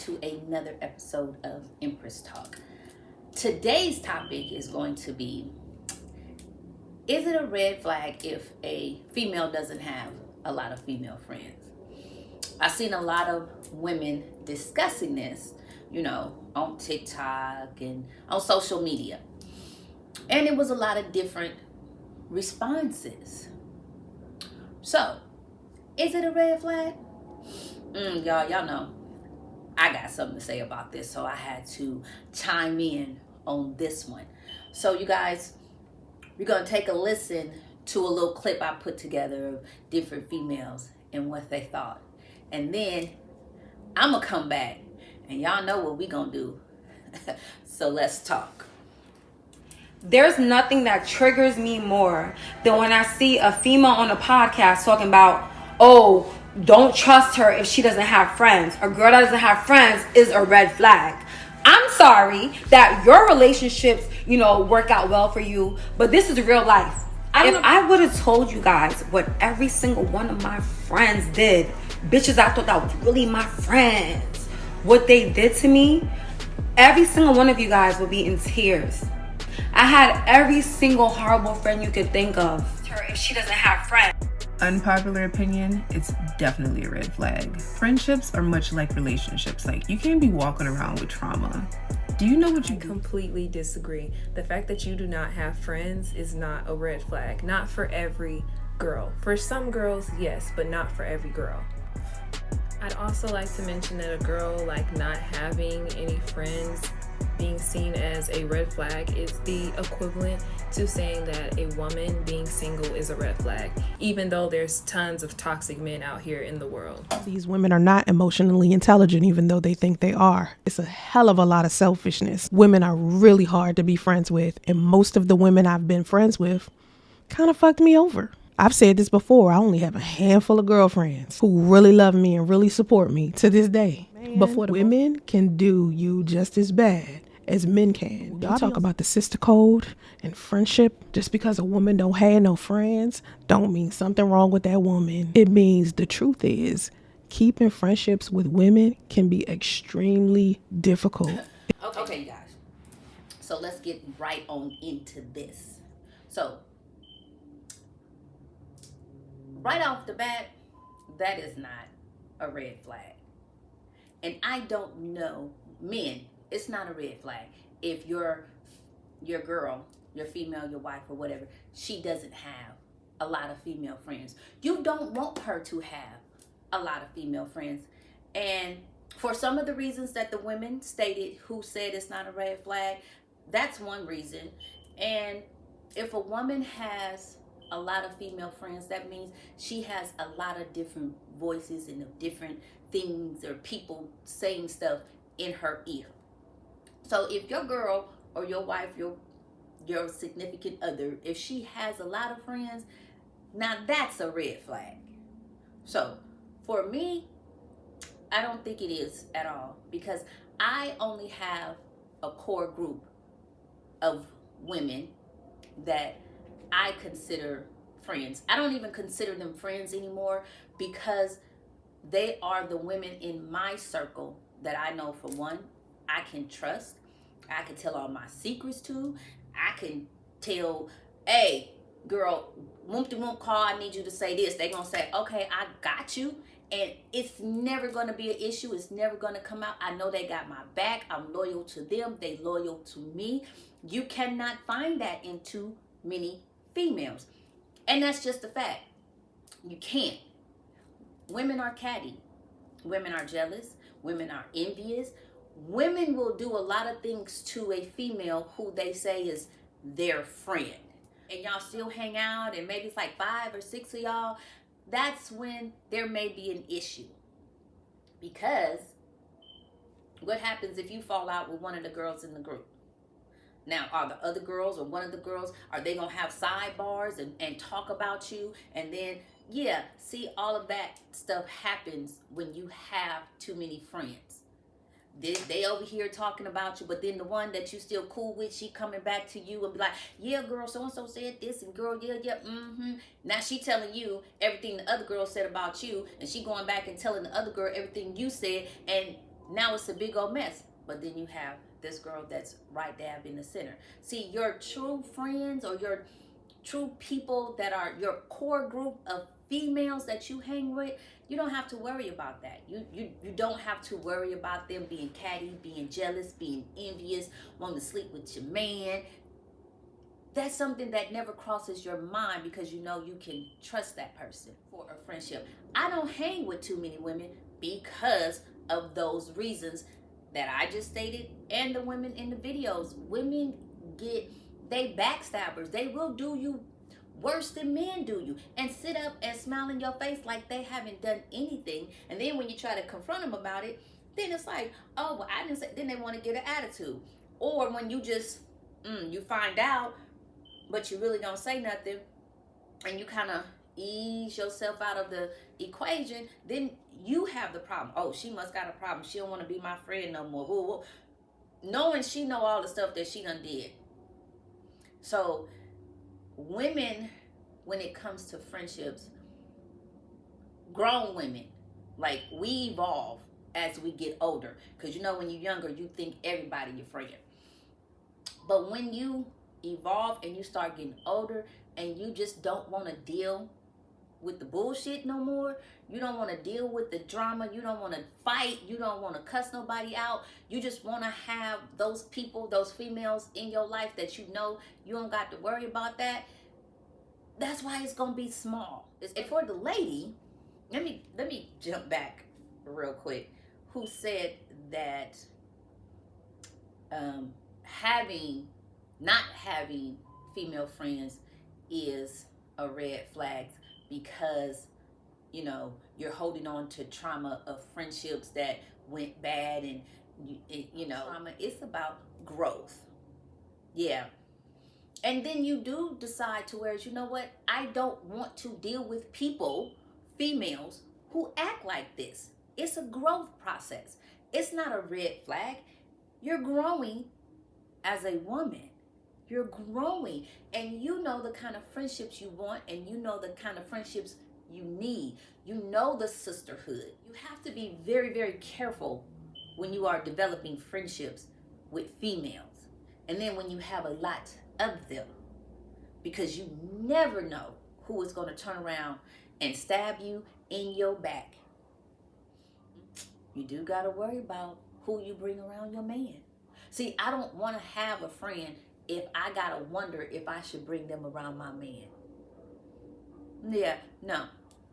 to another episode of Empress Talk. Today's topic is going to be, is it a red flag if a female doesn't have a lot of female friends? I've seen a lot of women discussing this, on TikTok and on social media. And it was a lot of different responses. So, is it a red flag? Y'all know I got something to say about this, so I had to chime in on this one. So you guys, we're going to take a listen to a little clip I put together of different females and what they thought. And then I'm going to come back and y'all know what we going to do. So let's talk. There's nothing that triggers me more than when I see a female on a podcast talking about, oh, don't trust her if she doesn't have friends. A girl that doesn't have friends is a red flag. I'm sorry that your relationships, work out well for you, but this is real life. If I would have told you guys what every single one of my friends did, bitches I thought that was really my friends, what they did to me, every single one of you guys would be in tears. I had every single horrible friend you could think of. Her if she doesn't have friends. Unpopular opinion, it's definitely a red flag. Friendships are much like relationships. Like, you can't be walking around with trauma. Do you know what you completely disagree. The fact that you do not have friends is not a red flag. Not for every girl. For some girls, yes, but not for every girl. I'd also like to mention that a girl not having any friends being seen as a red flag is the equivalent to saying that a woman being single is a red flag, even though there's tons of toxic men out here in the world. These women are not emotionally intelligent, even though they think they are. It's a hell of a lot of selfishness. Women are really hard to be friends with, and most of the women I've been friends with kind of fucked me over. I've said this before, I only have a handful of girlfriends who really love me and really support me to this day. Before the women can do you just as bad as men can. Y'all talk about the sister code and friendship. Just because a woman don't have no friends don't mean something wrong with that woman. It means the truth is keeping friendships with women can be extremely difficult. Okay, you guys. So let's get right on into this. So, right off the bat, that is not a red flag. And I don't know, men, it's not a red flag if your girl, your female, your wife or whatever, she doesn't have a lot of female friends. You don't want her to have a lot of female friends. And for some of the reasons that the women stated who said it's not a red flag, that's one reason. And if a woman has a lot of female friends, that means she has a lot of different voices and different things or people saying stuff in her ear. So if your girl or your wife, your significant other, if she has a lot of friends, now that's a red flag. So for me, I don't think it is at all, because I only have a core group of women that I consider friends. I don't even consider them friends anymore, because they are the women in my circle that I know, for one, I can trust. I can tell all my secrets to. I can tell, hey, girl, won't call, I need you to say this. They're going to say, okay, I got you. And it's never going to be an issue. It's never going to come out. I know they got my back. I'm loyal to them. They loyal to me. You cannot find that in too many females. And that's just a fact. You can't. Women are catty. Women are jealous. Women are envious. Women will do a lot of things to a female who they say is their friend. And y'all still hang out, and maybe it's like 5 or 6 of y'all. That's when there may be an issue. Because what happens if you fall out with one of the girls in the group? Now, are the other girls or one of the girls, are they going to have sidebars and talk about you? And then, see, all of that stuff happens when you have too many friends. They over here talking about you, but then the one that you still cool with, she coming back to you and be like, yeah, girl, so-and-so said this, and girl, Now she telling you everything the other girl said about you, and she going back and telling the other girl everything you said, and Now it's a big old mess. But then you have this girl that's right dab in the center. See, your true friends or your true people that are your core group of females that you hang with, you don't have to worry about that. You don't have to worry about them being catty, being jealous, being envious, wanting to sleep with your man. That's something that never crosses your mind because you know you can trust that person for a friendship. I don't hang with too many women because of those reasons that I just stated, and the women in the videos. Women they backstabbers. They will do you worse than men do you, and sit up and smile in your face like they haven't done anything. And then when you try to confront them about it, then it's like, oh, well, I didn't say. Then they want to get an attitude. Or when you just you find out, but you really don't say nothing, and you kind of ease yourself out of the equation, then you have the problem. Oh, she must got a problem. She don't want to be my friend no more. Whoa, whoa. Knowing she know all the stuff that she done did. So women, when it comes to friendships, grown women, like, we evolve as we get older. Because you know, when you're younger, you think everybody your friend. But when you evolve and you start getting older and you just don't want to deal with the bullshit no more, you don't want to deal with the drama, you don't want to fight, you don't want to cuss nobody out, you just want to have those people, those females in your life that you know you don't got to worry about that. That's why it's gonna be small. And for the lady, let me jump back real quick, who said that not having female friends is a red flag because, you know, you're holding on to trauma of friendships that went bad, and you know, trauma. It's about growth. Yeah. And then you do decide to where, you know what, I don't want to deal with people, females, who act like this. It's a growth process. It's not a red flag. You're growing as a woman. You're growing, and you know the kind of friendships you want, and you know the kind of friendships you need. You know the sisterhood. You have to be very, very careful when you are developing friendships with females. And then when you have a lot of them, because you never know who is going to turn around and stab you in your back. You do got to worry about who you bring around your man. See, I don't want to have a friend if I got to wonder if I should bring them around my man. Yeah, no,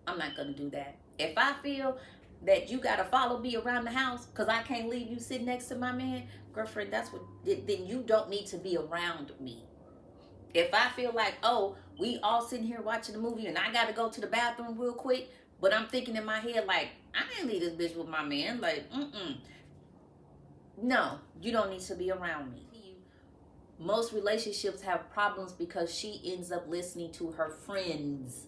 I'm not going to do that. If I feel that you got to follow me around the house because I can't leave you sitting next to my man, girlfriend, then you don't need to be around me. If I feel like, oh, we all sitting here watching a movie and I got to go to the bathroom real quick, but I'm thinking in my head, like, I didn't leave this bitch with my man. Like, no, you don't need to be around me. Most relationships have problems because she ends up listening to her friends.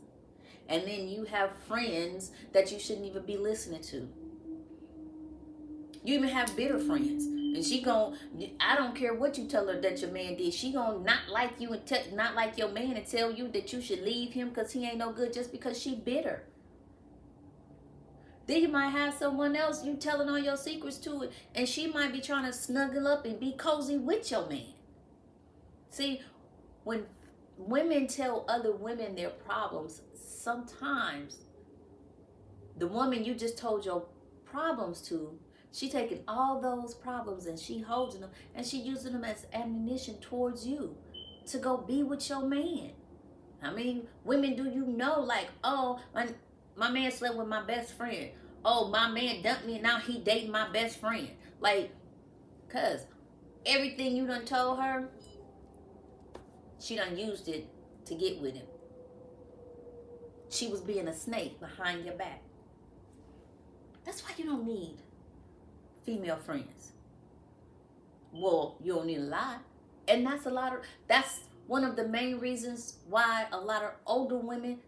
And then you have friends that you shouldn't even be listening to. You even have bitter friends. And I don't care what you tell her that your man did, she gonna not like you and not like your man and tell you that you should leave him because he ain't no good just because she bitter. Then you might have someone else you telling all your secrets to, and she might be trying to snuggle up and be cozy with your man. See, when women tell other women their problems, sometimes the woman you just told your problems to, she taking all those problems and she holding them and she using them as ammunition towards you to go be with your man. I mean, women, do you know, like, oh, my man slept with my best friend. Oh, my man dumped me and now he dating my best friend. Like, cause everything you done told her, she done used it to get with him. She was being a snake behind your back. That's why you don't need female friends. Well, you don't need a lot. And that's one of the main reasons why a lot of older women,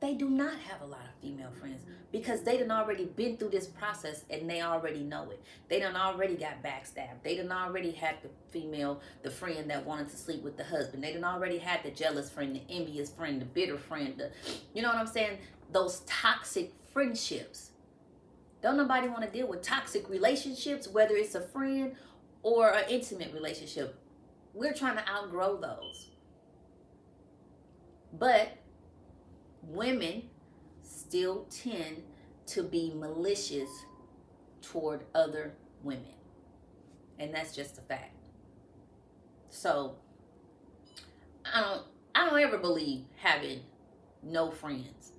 they do not have a lot of female friends, because they done already been through this process and they already know it. They done already got backstabbed. They done already had the friend that wanted to sleep with the husband. They done already had the jealous friend, the envious friend, the bitter friend, you know what I'm saying? Those toxic friendships. Don't nobody want to deal with toxic relationships, whether it's a friend or an intimate relationship. We're trying to outgrow those. But women still tend to be malicious toward other women. And that's just a fact. So I don't ever believe having no friends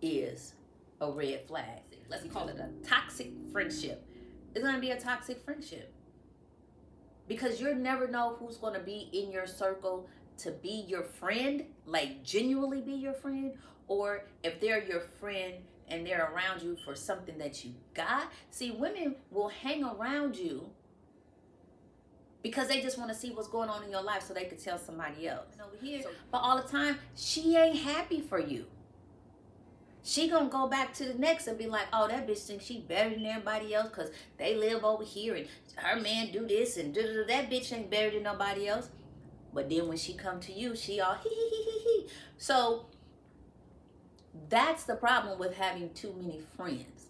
is a red flag. Let's call it a toxic friendship. It's going to be a toxic friendship. Because you'll never know who's going to be in your circle to be your friend, like genuinely be your friend, or if they're your friend and they're around you for something that you got. See, women will hang around you because they just want to see what's going on in your life so they could tell somebody else. And over here, but all the time, she ain't happy for you. She gonna go back to the next and be like, oh, that bitch thinks she better than everybody else because they live over here and her man do this and that bitch ain't better than nobody else. But then when she come to you, she all hee. So that's the problem with having too many friends.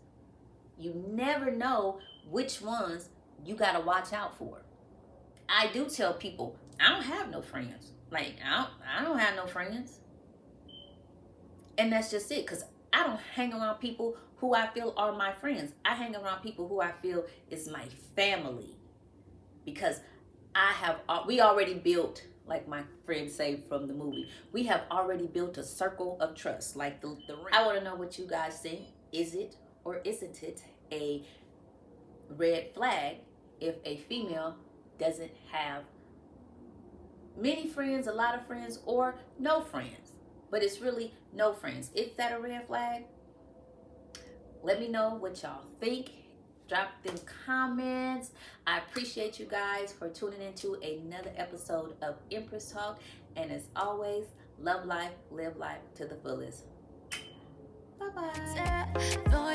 You never know which ones you gotta watch out for. I do tell people, I don't have no friends. Like, I don't have no friends. And that's just it, because I don't hang around people who I feel are my friends. I hang around people who I feel is my family. Because we already built, like my friends say from the movie, we have already built a circle of trust. Like the ring. I want to know what you guys think. Is it or isn't it a red flag if a female doesn't have many friends, a lot of friends, or no friends? But it's really no friends. Is that a red flag? Let me know what y'all think. Drop them comments. I appreciate you guys for tuning into another episode of Empress Talk. And as always, love life, live life to the fullest. Bye-bye.